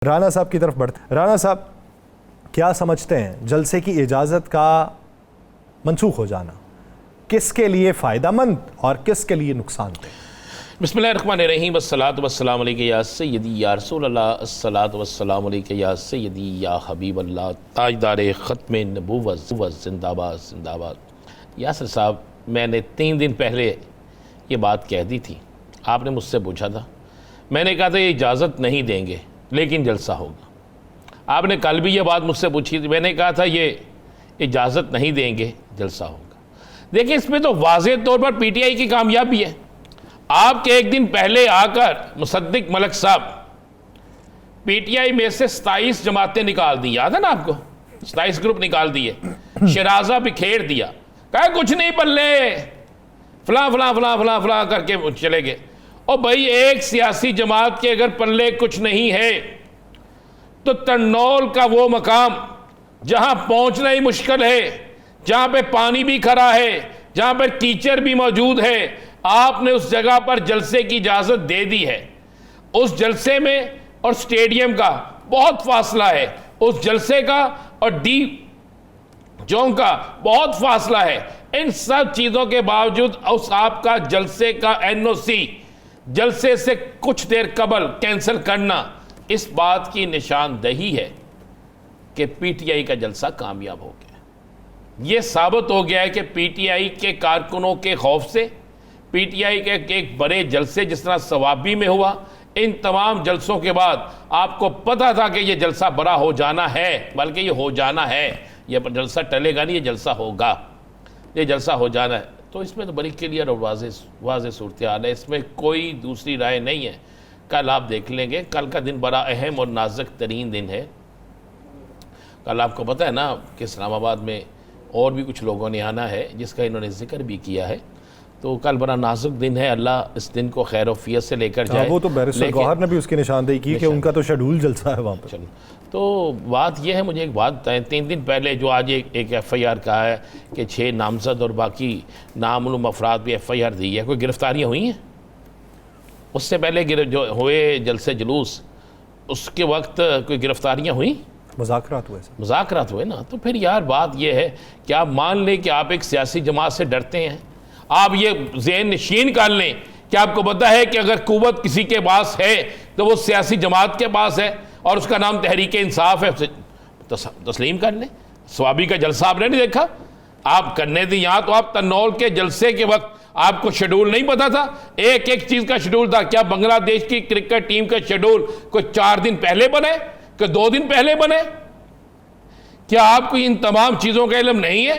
राना साहब की तरफ बढ़ते। राना साहब, क्या समझते हैं जलसे की इजाज़त का मनसूख हो जाना किसके लिए फ़ायदेमंद और किसके लिए नुकसानदेह? बिस्मिल्लाहिर्रहमानिर्रहीम वस्सलातु वस्सलामु अलैका या सय्यदी या रसूल अल्लाह अस्सलातु वस्सलामु अलैका या सय्यदी या हबीब अल्लाह ताजदार ख़त्म नबूवत जिंदाबाद जिंदाबाद। यासर साहब, मैंने 3 दिन पहले ये बात कह दी थी, आपने मुझसे पूछा था, मैंने कहा था ये इजाज़त नहीं देंगे लेकिन जलसा होगा। आपने कल भी ये बात मुझसे पूछी थी, मैंने कहा था ये इजाज़त नहीं देंगे जलसा होगा। देखिए, इसमें तो वाज़ेह तौर पर पीटीआई की कामयाबी है। आपके एक दिन पहले आकर मुसद्दिक मलिक साहब पीटीआई में से 27 जमातें निकाल दी, याद है ना आपको? 27 ग्रुप निकाल दिए, शराजा बिखेर दिया, कहा कुछ नहीं पल्ले, फला फला फला फला फला करके चले गए। और भाई, एक सियासी जमात के अगर पल्ले कुछ नहीं है तो तन्नौल का वो मकाम जहां पहुंचना ही मुश्किल है, जहां पे पानी भी खरा है, जहां पर कीचड़ भी मौजूद है, आपने उस जगह पर जलसे की इजाज़त दे दी है। उस जलसे में और स्टेडियम का बहुत फासला है, उस जलसे का और डी जोन का बहुत फासला है। इन सब चीज़ों के बावजूद उस आपका जलसे का एनओसी जलसे से कुछ देर कबल कैंसिल करना इस बात की निशानदही है कि पीटीआई का जलसा कामयाब हो गया। ये साबित हो गया है कि पीटीआई के कारकुनों के खौफ से, पीटीआई के एक बड़े जलसे जिस तरह सवाबी में हुआ, इन तमाम जलसों के बाद आपको पता था कि ये जलसा बड़ा हो जाना है, बल्कि ये हो जाना है, ये जलसा टलेगा नहीं, ये जलसा होगा, ये जलसा हो जाना है। तो इसमें तो बड़ी क्लियर और वाज़ेह सूरत हाल है, इसमें कोई दूसरी राय नहीं है। कल आप देख लेंगे, कल का दिन बड़ा अहम और नाजुक तरीन दिन है। कल आपको पता है ना कि इस्लामाबाद में और भी कुछ लोगों ने आना है, जिसका इन्होंने जिक्र भी किया है। तो कल बड़ा नाजुक दिन है, अल्लाह इस दिन को खैर वफियत से लेकर जाए। वो तो बैरिस्टर गौहर ने भी उसकी निशानदेही की कि उनका तो शेड्यूल जलसा है वहाँ पर। चलो, तो बात यह है, मुझे एक बात बताएं, 3 दिन पहले जो आज एक FIR कहा है कि 6 नामजद और बाकी नामालूम अफराद भी FIR दी है, कोई गिरफ्तारियाँ हुई हैं? उससे पहले जो हुए जलसे जुलूस, उसके वक्त कोई गिरफ्तारियाँ हुई? मुज़ाकरात हुए ना। तो फिर यार बात यह है कि आप मान लें कि आप एक सियासी जमात से डरते हैं, आप ये ज़हन नशीन कर लें कि आपको पता है कि अगर कुव्वत किसी के पास है तो वो सियासी जमात के पास है और उसका नाम तहरीक इंसाफ है, तस्लीम कर लें। स्वाबी का जलसा आपने नहीं देखा? आप करने दी यहाँ, तो आप तन्नौल के जलसे के वक्त आपको शेड्यूल नहीं पता था? एक एक चीज़ का शेड्यूल था। क्या बांग्लादेश की क्रिकेट टीम का शेड्यूल कोई 4 दिन पहले बने, कि 2 दिन पहले बने? क्या आपको इन तमाम चीज़ों का इल्म नहीं है?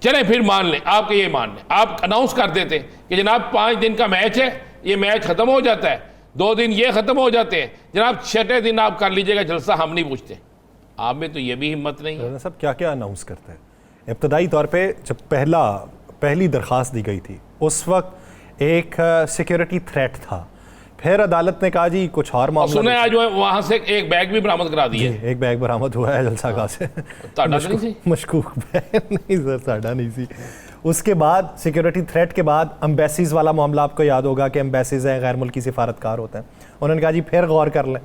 चलें फिर मान लें, आपके ये मान लें, आप अनाउंस कर देते कि जनाब 5 दिन का मैच है, ये मैच ख़त्म हो जाता है, 2 दिन ये ख़त्म हो जाते हैं, जनाब 6ठे दिन आप कर लीजिएगा जलसा, हम नहीं पूछते। आप में तो ये भी हिम्मत नहीं है। सब क्या क्या अनाउंस करते हैं? इब्तदाई तौर पे जब पहली दरख्वास्त दी गई थी, उस वक्त एक सिक्योरिटी थ्रेट था, फिर अदालत ने कहा जी कुछ और मामला। सुने आज वहाँ से एक बैग भी बरामद करा दिया। एक बैग बरामद हुआ है जलसा गाह से। मशकूक बैग नहीं सर, साढ़ा नहीं सी। उसके बाद सिक्योरिटी थ्रेट के बाद एम्बेसीज वाला मामला आपको याद होगा कि एम्बेसीज हैं, गैर मुल्की सिफारतकार होते हैं। उन्होंने कहा जी फिर गौर कर लें।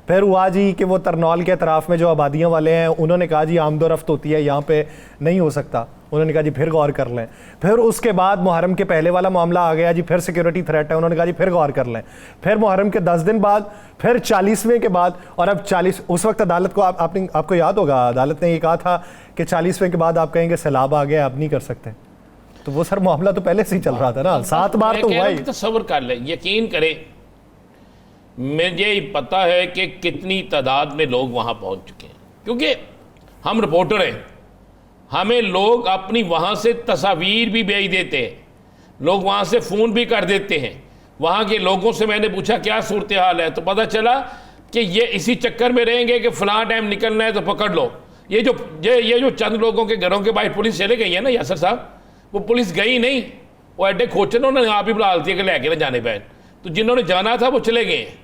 फिर हुआ जी कि वो तरनौल के अतराफ़ में जो आबादियाँ वाले हैं, उन्होंने कहा जी आमदोरफ्त होती है, यहाँ पे नहीं हो सकता। उन्होंने कहा जी फिर गौर कर लें। फिर उसके बाद मुहर्रम के पहले वाला मामला आ गया जी, फिर सिक्योरिटी थ्रेट है, उन्होंने कहा जी फिर गौर कर लें। फिर मुहर्रम के 10 दिन बाद, फिर 40वें के बाद, और अब 40। उस वक्त अदालत को आपको याद होगा, अदालत ने ये कहा था कि 40वें के बाद आप कहेंगे सैलाब आ गया, अब नहीं कर सकते। तो वो सर मामला तो पहले से ही चल रहा था ना, 7 बार तो हुआ ही। तसव्वुर कर लें, यकीन करें, मुझे पता है कि कितनी तादाद में लोग वहाँ पहुँच चुके हैं, क्योंकि हम रिपोर्टर हैं, हमें लोग अपनी वहाँ से तस्वीर भी भेज देते हैं, लोग वहाँ से फ़ोन भी कर देते हैं। वहाँ के लोगों से मैंने पूछा क्या सूरत हाल है, तो पता चला कि ये इसी चक्कर में रहेंगे कि फ़लाँ टाइम निकलना है तो पकड़ लो। ये जो चंद लोगों के घरों के बाहर पुलिस चले गई है ना यासर साहब, वो पुलिस गई नहीं, वो एडे खोचन उन्होंने आप ही बुला दिया कि लेके ना जाने पाए। तो जिन्होंने जाना था वो चले गए हैं,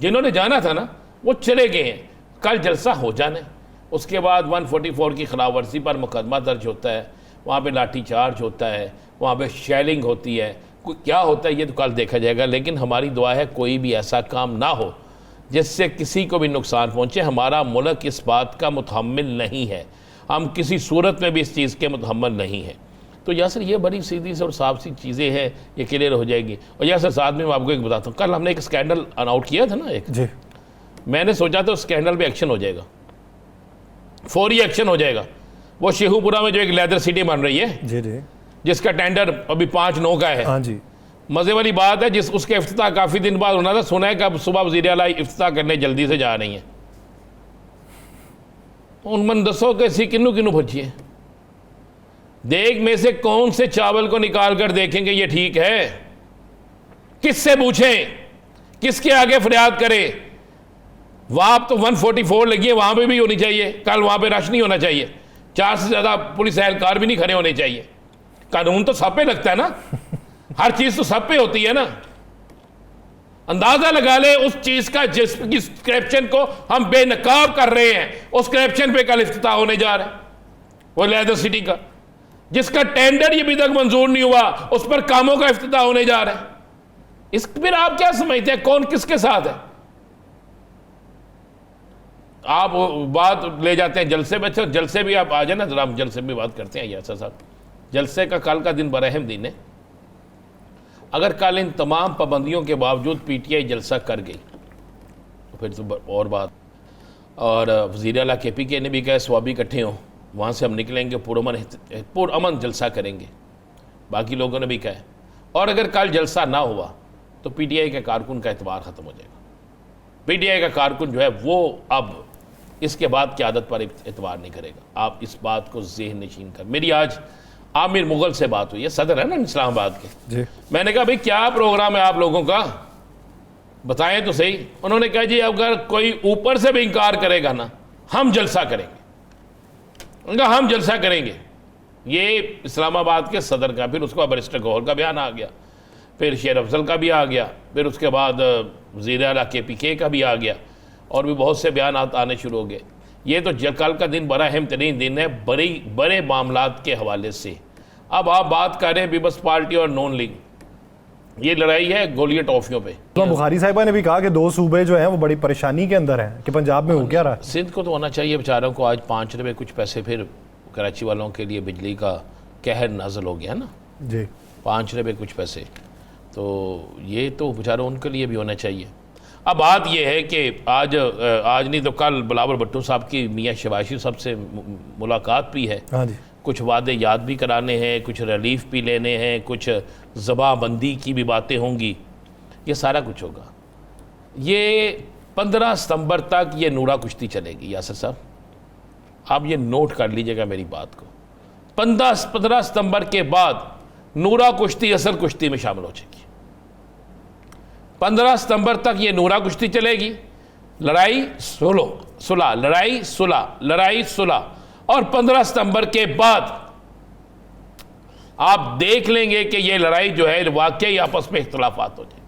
जिन्होंने जाना था ना वो चले गए हैं। कल जलसा हो जाना है, उसके बाद 144 की खिलाफ वर्जी पर मुकदमा दर्ज होता है, वहाँ पे लाठी चार्ज होता है, वहाँ पे शेलिंग होती है, क्या होता है ये तो कल देखा जाएगा। लेकिन हमारी दुआ है कोई भी ऐसा काम ना हो जिससे किसी को भी नुकसान पहुँचे। हमारा मुल्क इस बात का मुतहम्मिल नहीं है, हम किसी सूरत में भी इस चीज़ के मुतहम्मिल नहीं है। तो यासर ये बड़ी सीधी से और साफ सी चीज़ें हैं, ये क्लियर हो जाएगी। और यासर साथ में मैं आपको एक बताता हूँ, कल हमने एक स्कैंडल अनाउट किया था ना एक जी, मैंने सोचा था उस स्कैंडल पे एक्शन हो जाएगा, फौरी एक्शन हो जाएगा। वो शेखुपुरा में जो एक लेदर सिटी बन रही है, जी जी, जिसका टेंडर अभी 5/9 का है। हाँ जी, मज़े वाली बात है, जिस उसके इफ्तिताह काफ़ी दिन बाद होना था, सुना है कि अब सुबह वज़ीर आला इफ्तिताह करने जल्दी से जा रही है। उन मन दसो कैसी किन्नू किन्नू भजी है, देख में से कौन से चावल को निकाल कर देखेंगे ये ठीक है, किससे पूछें, किसके आगे फरियाद करें। वहां तो 144 लगी है, वहां पे भी होनी चाहिए, कल वहां पे रश नहीं होना चाहिए, 4 से ज़्यादा पुलिस एहलकार भी नहीं खड़े होने चाहिए। कानून तो सब पे लगता है ना, हर चीज़ तो सब पे होती है ना। अंदाजा लगा ले उस चीज़ का जिस करप्शन को हम बेनकाब कर रहे हैं, उस करप्शन पे कल इफ्तिताह होने जा रहा है, वो लेदर सिटी का, जिसका टेंडर ये अभी तक मंजूर नहीं हुआ, उस पर कामों का इफ्तिताह होने जा रहा है। इस फिर आप क्या समझते हैं कौन किसके साथ है? आप बात ले जाते हैं जलसे में। अच्छा, जलसे भी आप आ जाए ना, जरा हम जलसे में बात करते हैं यासर साहब। जलसे का कल का दिन बड़ा अहम दिन है। अगर कल इन तमाम पाबंदियों के बावजूद पीटीआई जलसा कर गई तो फिर तो और बात। और वज़ीर आला KPK ने भी कहा स्वाबी इकट्ठे हों, वहाँ से हम निकलेंगे, पुरअमन जलसा करेंगे, बाकी लोगों ने भी कहा। और अगर कल जलसा ना हुआ तो PTI के कारकुन का एतबार ख़त्म हो जाएगा। PTI का कारकुन जो है वो अब इसके बाद की आदत पर एतबार नहीं करेगा। आप इस बात को ज़हन नशीन कर। मेरी आज आमिर मुगल से बात हुई है, सदर है ना इस्लामाबाद के जी। मैंने कहा भाई क्या प्रोग्राम है आप लोगों का, बताएं तो सही। उन्होंने कहा जी अगर कोई ऊपर से भी इनकार करेगा ना, हम जलसा करेंगे। उनका हम जलसा करेंगे। ये इस्लामाबाद के सदर का, फिर उसके बाद बैरिस्टर गौहर का बयान आ गया, फिर शेर अफजल का भी आ गया, फिर उसके बाद वज़ीर आला KPK का भी आ गया, और भी बहुत से बयान आने शुरू हो गए। ये तो कल का दिन बड़ा अहम तरीन दिन है बड़े मामलात के हवाले से। अब आप बात कर रहे हैं पीपल्स पार्टी और नॉन लीग, ये लड़ाई है गोलियां टॉफियों पे। तो बुखारी साहिबा ने भी कहा कि 2 सूबे जो हैं वो बड़ी परेशानी के अंदर हैं कि पंजाब में हो क्या रहा है। सिंध को तो होना चाहिए बेचारों को। आज 5 रुपये कुछ पैसे फिर कराची वालों के लिए बिजली का कहर नाजल हो गया ना जी, 5 रुपये कुछ पैसे, तो ये तो बेचारों उनके लिए भी होना चाहिए। अब बात यह है कि आज नहीं तो कल बिलावल भुट्टो साहब की मियाँ शबाशी साहब से मुलाकात भी है। हाँ जी, कुछ वादे याद भी कराने हैं, कुछ रिलीफ भी लेने हैं, कुछ ज़बाबंदी की भी बातें होंगी, ये सारा कुछ होगा। ये 15 सितंबर तक ये नूरा कुश्ती चलेगी यासर साहब, आप ये नोट कर लीजिएगा मेरी बात को। 15 सितंबर के बाद नूरा कुश्ती असल कुश्ती में शामिल हो जाएगी। 15 सितंबर तक ये नूरा कुश्ती चलेगी, लड़ाई सुलह, लड़ाई सुलह, लड़ाई सुलह। और 15 सितंबर के बाद आप देख लेंगे कि ये लड़ाई जो है वाकई आपस में इख्तलाफात हो जाए।